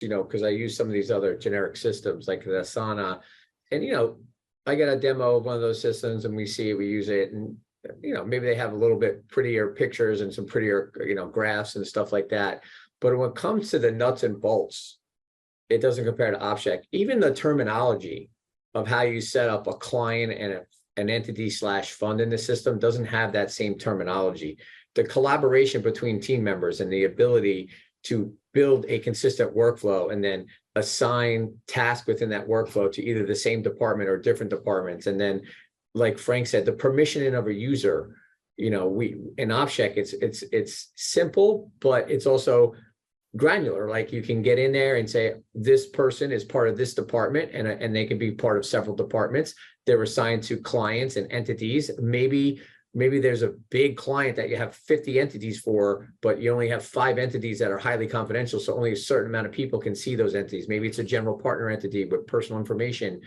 because I use some of these other generic systems like the Asana, and, I get a demo of one of those systems and we see it, we use it, and, maybe they have a little bit prettier pictures and some prettier, graphs and stuff like that. But when it comes to the nuts and bolts, it doesn't compare to OpsCheck. Even the terminology of how you set up a client and an entity/fund in the system doesn't have that same terminology. The collaboration between team members and the ability to build a consistent workflow and then assign tasks within that workflow to either the same department or different departments. And then, like Frank said, the permissioning of a user, we in OpsCheck, it's simple, but it's also granular. Like you can get in there and say, this person is part of this department, and they can be part of several departments. They're assigned to clients and entities. Maybe there's a big client that you have 50 entities for, but you only have 5 entities that are highly confidential. So only a certain amount of people can see those entities. Maybe it's a general partner entity with personal information,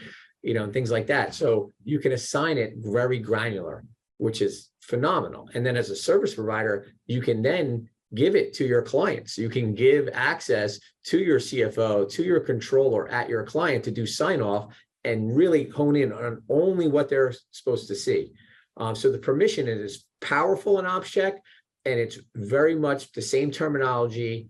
and things like that. So you can assign it very granular, which is phenomenal. And then as a service provider, you can then give it to your clients. You can give access to your CFO, to your controller at your client to do sign off and really hone in on only what they're supposed to see. So the permission is powerful in OpsCheck, and it's very much the same terminology,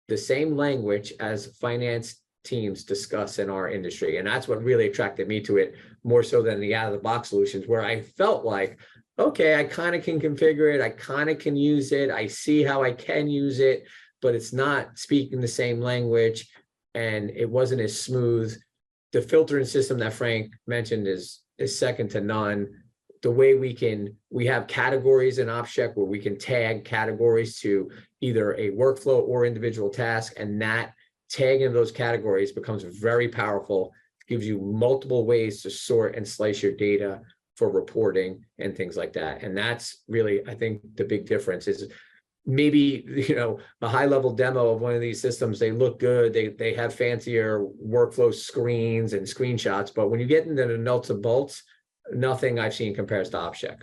the same language as finance teams discuss in our industry. And that's what really attracted me to it, more so than the out-of-the-box solutions, where I felt like, okay, I kind of can configure it, I kind of can use it, I see how I can use it, but it's not speaking the same language, and it wasn't as smooth. The filtering system that Frank mentioned is second to none. The way we have categories in OpsCheck where we can tag categories to either a workflow or individual task, and that tagging of those categories becomes very powerful, gives you multiple ways to sort and slice your data for reporting and things like that. And that's really, I think, the big difference is maybe, a high level demo of one of these systems, they look good, they have fancier workflow screens and screenshots, but when you get into the nuts and bolts, nothing I've seen compares to OpsCheck.